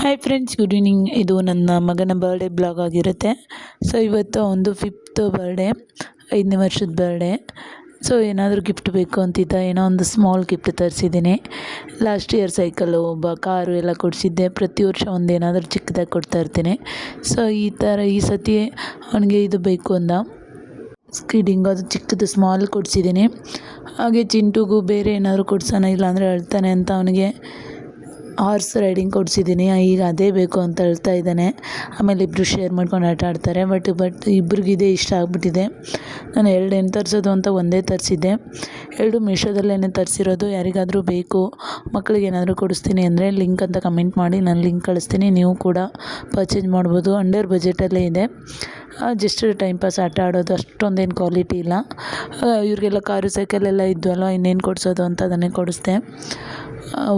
Hi friends, good evening. ಇದು ನನ್ನ ಮಗನ ಬರ್ಡೇ ಬ್ಲಾಗ್ ಆಗಿರುತ್ತೆ. ಸೊ ಇವತ್ತು ಒಂದು 5th ಬರ್ಡೇ, 5ನೇ ವರ್ಷದ ಬರ್ಡೇ. ಸೊ ಏನಾದರೂ ಗಿಫ್ಟ್ ಬೇಕು ಅಂತಿದ್ದ, ಏನೋ ಒಂದು ಸ್ಮಾಲ್ ಗಿಫ್ಟ್ ತರಿಸಿದ್ದೀನಿ. ಲಾಸ್ಟ್ ಇಯರ್ ಸೈಕಲ್ಲು, ಕಾರು ಎಲ್ಲ ಕೊಡಿಸಿದ್ದೆ. ಪ್ರತಿ ವರ್ಷ ಒಂದು ಏನಾದರೂ ಚಿಕ್ಕದಾಗಿ ಕೊಡ್ತಾ ಇರ್ತೀನಿ. ಸೊ ಈ ಸತಿ ಅವನಿಗೆ ಇದು ಬೇಕು ಅಂದ, ಸ್ಕಿಡಿಂಗ್, ಅದು ಚಿಕ್ಕದು ಸ್ಮಾಲ್ ಕೊಡಿಸಿದ್ದೀನಿ. ಹಾಗೆ ಚಿಂಟುಗೂ ಬೇರೆ ಏನಾದರೂ ಕೊಡ್ಸೋಣ, ಇಲ್ಲಾಂದರೆ ಅಳ್ತಾನೆ ಅಂತ ಅವನಿಗೆ ಹಾರ್ಸ್ ರೈಡಿಂಗ್ ಕೊಡಿಸಿದ್ದೀನಿ. ಈಗ ಅದೇ ಬೇಕು ಅಂತ ಹೇಳ್ತಾ ಇದ್ದಾನೆ. ಆಮೇಲೆ ಇಬ್ಬರು ಶೇರ್ ಮಾಡ್ಕೊಂಡು ಆಟ ಆಡ್ತಾರೆ. ಬಟ್ ಇಬ್ರಿಗೂ ಇದೇ ಇಷ್ಟ ಆಗಿಬಿಟ್ಟಿದೆ. ನಾನು 2 ಏನು ತರಿಸೋದು ಅಂತ ಒಂದೇ ತರಿಸಿದ್ದೆ. 2 ಮೀಶೋದಲ್ಲೇ ತರಿಸಿರೋದು. ಯಾರಿಗಾದರೂ ಬೇಕು, ಮಕ್ಕಳಿಗೆ ಏನಾದರೂ ಕೊಡಿಸ್ತೀನಿ ಅಂದರೆ ಲಿಂಕ್ ಅಂತ ಕಮೆಂಟ್ ಮಾಡಿ, ನಾನು ಲಿಂಕ್ ಕಳಿಸ್ತೀನಿ. ನೀವು ಕೂಡ ಪರ್ಚೇಸ್ ಮಾಡ್ಬೋದು. ಅಂಡರ್ ಬಜೆಟಲ್ಲೇ ಇದೆ. ಜಸ್ಟ್ ಟೈಮ್ ಪಾಸ್, ಆಟ ಆಡೋದು, ಅಷ್ಟೊಂದೇನು ಕ್ವಾಲಿಟಿ ಇಲ್ಲ. ಇವ್ರಿಗೆಲ್ಲ ಕಾರು ಸೈಕಲೆಲ್ಲ ಇದ್ವಲ್ಲ, ಇನ್ನೇನು ಕೊಡಿಸೋದು ಅಂತ ಅದನ್ನೇ ಕೊಡಿಸ್ದೆ.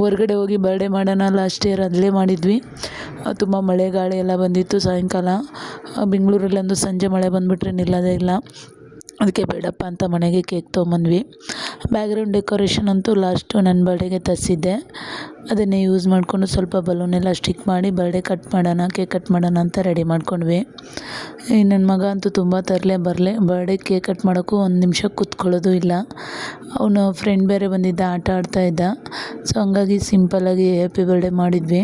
ಹೊರಗಡೆ ಹೋಗಿ ಬರ್ಡೇ ಮಾಡೋಣ, ಲಾಸ್ಟ್ ಇಯರ್ ಅಲ್ಲೇ ಮಾಡಿದ್ವಿ. ತುಂಬ ಮಳೆ ಗಾಳಿ ಎಲ್ಲ ಬಂದಿತ್ತು. ಸಾಯಂಕಾಲ ಬೆಂಗಳೂರಲ್ಲೊಂದು ಸಂಜೆ ಮಳೆ ಬಂದುಬಿಟ್ರೆ ನಿಲ್ಲೋದೇ ಇಲ್ಲ. ಅದಕ್ಕೆ ಬೇಡಪ್ಪ ಅಂತ ಮನೆಗೆ ಕೇಕ್ ತೊಗೊಂಬಂದ್ವಿ. ಬ್ಯಾಕ್ಗ್ರೌಂಡ್ ಡೆಕೋರೇಷನ್ ಅಂತೂ ಲಾಸ್ಟು ನನ್ನ ಬರ್ಡೇಗೆ ತರಿಸಿದ್ದೆ. ಅದನ್ನೇ ಯೂಸ್ ಮಾಡಿಕೊಂಡು ಸ್ವಲ್ಪ ಬಲೂನೆಲ್ಲ ಸ್ಟಿಕ್ ಮಾಡಿ ಕೇಕ್ ಕಟ್ ಮಾಡೋಣ ಅಂತ ರೆಡಿ ಮಾಡ್ಕೊಂಡ್ವಿ. ನನ್ನ ಮಗ ಅಂತೂ ತುಂಬ ಬರ್ಡೇ ಕೇಕ್ ಕಟ್ ಮಾಡೋಕ್ಕೂ ಒಂದು ನಿಮಿಷ ಕೂತ್ಕೊಳ್ಳೋದು ಇಲ್ಲ. ಅವನು ಫ್ರೆಂಡ್ ಬೇರೆ ಬಂದಿದ್ದ, ಆಟ ಆಡ್ತಾ ಇದ್ದ. ಸೊ ಹಂಗಾಗಿ ಸಿಂಪಲ್ಲಾಗಿ ಹ್ಯಾಪಿ ಬರ್ಡೇ ಮಾಡಿದ್ವಿ.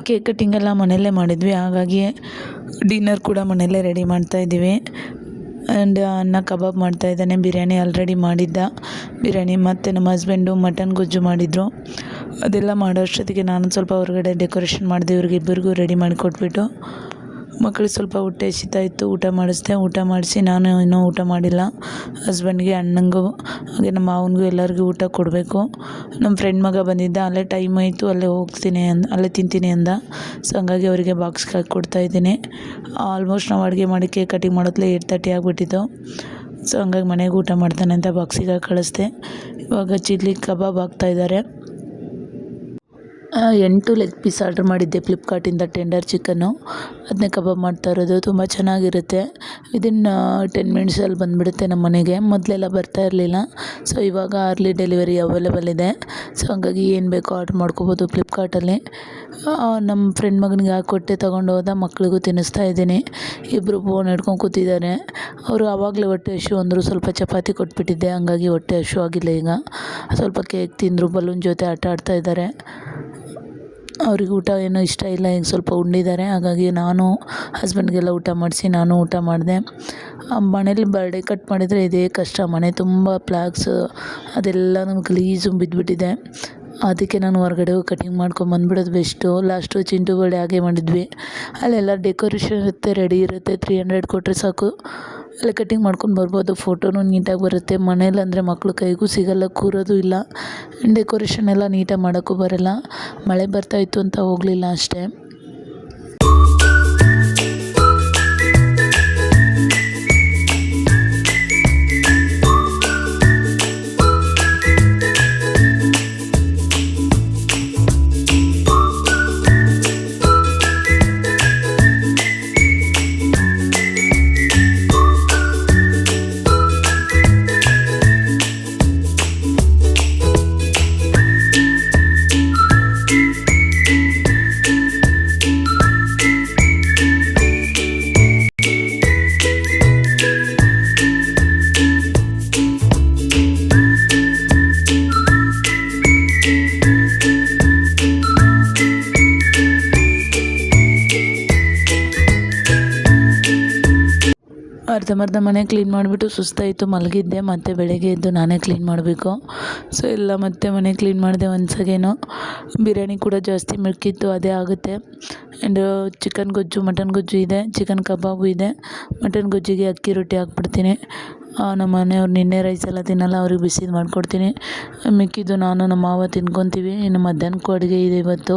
ಕೇಕ್ ಕಟ್ಟಿಂಗೆಲ್ಲ ಮನೆಯಲ್ಲೇ ಮಾಡಿದ್ವಿ. ಹಾಗಾಗಿ ಡಿನ್ನರ್ ಕೂಡ ಮನೆಯಲ್ಲೇ ರೆಡಿ ಮಾಡ್ತಾಯಿದ್ದೀವಿ. ಆ್ಯಂಡ್ ಅನ್ನ ಕಬಾಬ್ ಮಾಡ್ತಾಯಿದ್ದಾನೆ. ಬಿರಿಯಾನಿ ಆಲ್ರೆಡಿ ಮಾಡಿದ್ದ. ಬಿರಿಯಾನಿ ಮತ್ತು ನಮ್ಮ ಹಸ್ಬೆಂಡು ಮಟನ್ ಗೊಜ್ಜು ಮಾಡಿದರು. ಅದೆಲ್ಲ ಮಾಡೋ ಅಷ್ಟೊತ್ತಿಗೆ ನಾನು ಸ್ವಲ್ಪ ಹೊರಗಡೆ ಡೆಕೋರೇಷನ್ ಮಾಡಿದೆ. ಇವ್ರಿಗಿಬ್ಬರಿಗೂ ರೆಡಿ ಮಾಡಿ ಕೊಟ್ಬಿಟ್ಟು, ಮಕ್ಕಳಿಗೆ ಸ್ವಲ್ಪ ಹೊಟ್ಟೆ ಹಸಿತಾ ಇತ್ತು, ಊಟ ಮಾಡಿಸ್ದೆ. ಊಟ ಮಾಡಿಸಿ ನಾನು ಇನ್ನೂ ಊಟ ಮಾಡಿಲ್ಲ. ಹಸ್ಬೆಂಡ್ಗೆ, ಅಣ್ಣಂಗೂ, ಹಾಗೆ ನಮ್ಮ ಮಾವನಿಗೂ ಎಲ್ಲರಿಗೂ ಊಟ ಕೊಡಬೇಕು. ನಮ್ಮ ಫ್ರೆಂಡ್ ಮಗ ಬಂದಿದ್ದ, ಅಲ್ಲೇ ಟೈಮ್ ಆಯಿತು, ಅಲ್ಲೇ ತಿಂತೀನಿ ಅಂದ. ಸೊ ಹಂಗಾಗಿ ಅವರಿಗೆ ಬಾಕ್ಸ್ಗೆ ಹಾಕಿ ಕೊಡ್ತಾಯಿದ್ದೀನಿ. ಆಲ್ಮೋಸ್ಟ್ ನಾವು ಅಡುಗೆ ಮಾಡಿ ಕೇಕ್ ಕಟಿಂಗ್ ಮಾಡೋದ್ಲೇ 8:30 ಆಗಿಬಿಟ್ಟಿತ್ತು. ಸೊ ಹಂಗಾಗಿ ಮನೆಗೆ ಊಟ ಮಾಡ್ತಾನೆ ಅಂತ ಬಾಕ್ಸಿಗೆ ಹಾಕಿ ಕಳಿಸ್ದೆ. ಇವಾಗ ಚಿಲ್ಲಿ ಕಬಾಬ್ ಹಾಕ್ತಾಯಿದ್ದಾರೆ. 8 ಲೆಗ್ ಪೀಸ್ ಆರ್ಡ್ರ್ ಮಾಡಿದ್ದೆ ಫ್ಲಿಪ್ಕಾರ್ಟಿಂದ, ಟೆಂಡರ್ ಚಿಕನ್ನು. ಅದನ್ನೇ ಕಬಾಬ್ ಮಾಡ್ತಾ ಇರೋದು. ತುಂಬ ಚೆನ್ನಾಗಿರುತ್ತೆ. ವಿದಿನ್ 10 ಮಿನಿಟ್ಸಲ್ಲಿ ಬಂದುಬಿಡುತ್ತೆ ನಮ್ಮ ಮನೆಗೆ. ಮೊದಲೆಲ್ಲ ಬರ್ತಾ ಇರಲಿಲ್ಲ. ಸೊ ಇವಾಗ ಅರ್ಲಿ ಡೆಲಿವರಿ ಅವೈಲೇಬಲ್ ಇದೆ. ಸೊ ಹಂಗಾಗಿ ಏನು ಬೇಕೋ ಆರ್ಡ್ರ್ ಮಾಡ್ಕೋಬೋದು ಫ್ಲಿಪ್ಕಾರ್ಟಲ್ಲಿ. ನಮ್ಮ ಫ್ರೆಂಡ್ ಮಗನಿಗೆ ಹಾಕ್ಕೊಟ್ಟೆ, ತೊಗೊಂಡು ಹೋದ. ಮಕ್ಕಳಿಗೂ ತಿನ್ನಿಸ್ತಾ ಇದ್ದೀನಿ. ಇಬ್ಬರು ಫೋನ್ ಹಿಡ್ಕೊಂಡು ಕೂತಿದ್ದಾರೆ. ಅವರು ಆವಾಗಲೇ ಹೊಟ್ಟೆ ಹಶು ಅಂದರು. ಸ್ವಲ್ಪ ಚಪಾತಿ ಕೊಟ್ಬಿಟ್ಟಿದ್ದೆ, ಹಂಗಾಗಿ ಹೊಟ್ಟೆ ಹಶು ಆಗಿಲ್ಲ. ಈಗ ಸ್ವಲ್ಪ ಕೇಕ್ ತಿಂದರು, ಬಲೂನ್ ಜೊತೆ ಆಟ ಆಡ್ತಾ ಇದ್ದಾರೆ. ಅವ್ರಿಗೆ ಊಟ ಏನೂ ಇಷ್ಟ ಇಲ್ಲ, ಈಗ ಸ್ವಲ್ಪ ಉಂಡಿದ್ದಾರೆ. ಹಾಗಾಗಿ ನಾನು ಹಸ್ಬೆಂಡ್ಗೆಲ್ಲ ಊಟ ಮಾಡಿಸಿ ನಾನು ಊಟ ಮಾಡಿದೆ. ಮನೇಲಿ ಬರ್ಡೇ ಕಟ್ ಮಾಡಿದರೆ ಇದೇ ಕಷ್ಟ. ಮನೆ ತುಂಬ ಫ್ಲಾಗ್ಸ್ ಅದೆಲ್ಲ ನಮ್ಗೆ ಗಲೀಜು ಬಿದ್ದುಬಿಟ್ಟಿದೆ. ಅದಕ್ಕೆ ನಾನು ಹೊರಗಡೆ ಹೋಗಿ ಕಟಿಂಗ್ ಮಾಡ್ಕೊಂಬಂದ್ಬಿಡೋದು ಬೆಸ್ಟು. ಲಾಸ್ಟು ಚಿಂಟು ಬರ್ಡೇ ಹಾಗೆ ಮಾಡಿದ್ವಿ. ಅಲ್ಲೆಲ್ಲ ಡೆಕೋರೇಷನ್ ಇರುತ್ತೆ, ರೆಡಿ ಇರುತ್ತೆ. 300 ಕೊಟ್ಟರೆ ಸಾಕು, ಅಲ್ಲೇ ಕಟಿಂಗ್ ಮಾಡ್ಕೊಂಡು ಬರ್ಬೋದು. ಫೋಟೋನು ನೀಟಾಗಿ ಬರುತ್ತೆ. ಮನೇಲಿ ಅಂದರೆ ಮಕ್ಕಳು ಕೈಗೂ ಸಿಗಲ್ಲ, ಕೂರೋದು ಇಲ್ಲ. ಡೆಕೋರೇಷನ್ ಎಲ್ಲ ನೀಟಾಗಿ ಮಾಡೋಕ್ಕೂ ಬರೋಲ್ಲ. ಮಳೆ ಬರ್ತಾಯಿತ್ತು ಅಂತ ಹೋಗಲಿಲ್ಲ ಅಷ್ಟೇ. ಅರ್ಧಂಬರ್ಧ ಮನೆ ಕ್ಲೀನ್ ಮಾಡಿಬಿಟ್ಟು ಸುಸ್ತಾಯಿತು, ಮಲಗಿದ್ದೆ. ಮತ್ತು ಬೆಳಗ್ಗೆ ಎದ್ದು ನಾನೇ ಕ್ಲೀನ್ ಮಾಡಬೇಕು. ಸೊ ಎಲ್ಲ ಮತ್ತೆ ಮನೆ ಕ್ಲೀನ್ ಮಾಡಿದೆ ಒಂದ್ಸಗೇನು. ಬಿರಿಯಾನಿ ಕೂಡ ಜಾಸ್ತಿ ಮಿಕ್ಕಿತ್ತು, ಅದೇ ಆಗುತ್ತೆ. ಆ್ಯಂಡ್ ಚಿಕನ್ ಗೊಜ್ಜು, ಮಟನ್ ಗೊಜ್ಜು ಇದೆ, ಚಿಕನ್ ಕಬಾಬು ಇದೆ. ಮಟನ್ ಗೊಜ್ಜಿಗೆ ಅಕ್ಕಿ ರೊಟ್ಟಿ ಹಾಕ್ಬಿಡ್ತೀನಿ. ನಮ್ಮ ಮನೆಯವ್ರು ನಿನ್ನೆ ರೈಸ್ ಎಲ್ಲ ತಿನ್ನಲ್ಲ, ಅವ್ರಿಗೆ ಬಿಸಿದು ಮಾಡಿಕೊಡ್ತೀನಿ. ಮಿಕ್ಕಿದ್ದು ನಾನು ನಮ್ಮ ಮಾವ ತಿನ್ಕೊತೀವಿ. ಇನ್ನು ಮಧ್ಯಾಹ್ನಕ್ಕೂ ಅಡುಗೆ ಇದೆ ಇವತ್ತು.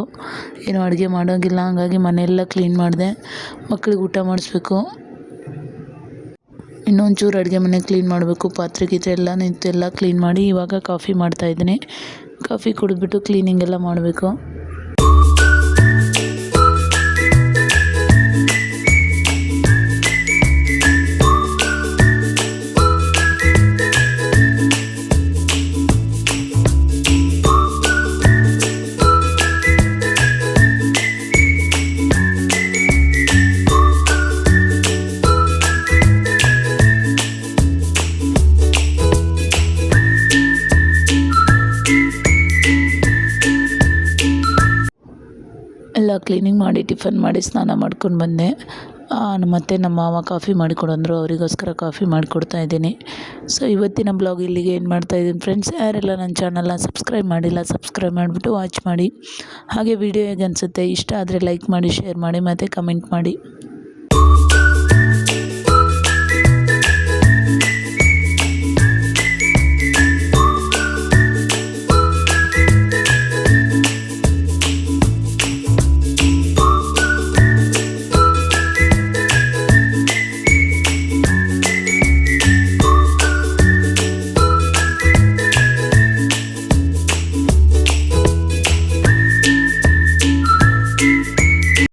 ಏನೂ ಅಡುಗೆ ಮಾಡೋಂಗಿಲ್ಲ, ಹಂಗಾಗಿ ಮನೆಯೆಲ್ಲ ಕ್ಲೀನ್ ಮಾಡಿದೆ. ಮಕ್ಳಿಗೆ ಊಟ ಮಾಡಿಸ್ಬೇಕು. ಇನ್ನೊಂಚೂರು ಅಡುಗೆ ಮನೆ ಕ್ಲೀನ್ ಮಾಡಬೇಕು, ಪಾತ್ರೆ ಗೀತ್ರೆ ಎಲ್ಲ ನಿಂತು ಎಲ್ಲ ಕ್ಲೀನ್ ಮಾಡಿ ಇವಾಗ ಕಾಫಿ ಮಾಡ್ತಾಯಿದ್ದೀನಿ. ಕಾಫಿ ಕುಡಿದ್ಬಿಟ್ಟು ಕ್ಲೀನಿಂಗ್ ಎಲ್ಲ ಮಾಡಬೇಕು. ಎಲ್ಲ ಕ್ಲೀನಿಂಗ್ ಮಾಡಿ ಟಿಫನ್ ಮಾಡಿ ಸ್ನಾನ ಮಾಡ್ಕೊಂಡು ಬಂದೆ. ಮತ್ತು ನಮ್ಮ ಮಾವ ಕಾಫಿ ಮಾಡಿಕೊಡಂದ್ರು, ಅವರಿಗೋಸ್ಕರ ಕಾಫಿ ಮಾಡಿಕೊಡ್ತಾ ಇದ್ದೀನಿ. ಸೊ ಇವತ್ತಿನ ಬ್ಲಾಗ್ ಇಲ್ಲಿಗೆ ಏನು ಮಾಡ್ತಾಯಿದ್ದೀನಿ ಫ್ರೆಂಡ್ಸ್. ಯಾರೆಲ್ಲ ನನ್ನ ಚಾನಲ್ನ ಸಬ್ಸ್ಕ್ರೈಬ್ ಮಾಡಿಲ್ಲ ಸಬ್ಸ್ಕ್ರೈಬ್ ಮಾಡಿಬಿಟ್ಟು ವಾಚ್ ಮಾಡಿ. ಹಾಗೆ ವಿಡಿಯೋ ಹೇಗೆ ಅನಿಸುತ್ತೆ, ಇಷ್ಟ ಆದರೆ ಲೈಕ್ ಮಾಡಿ, ಶೇರ್ ಮಾಡಿ ಮತ್ತು ಕಮೆಂಟ್ ಮಾಡಿ.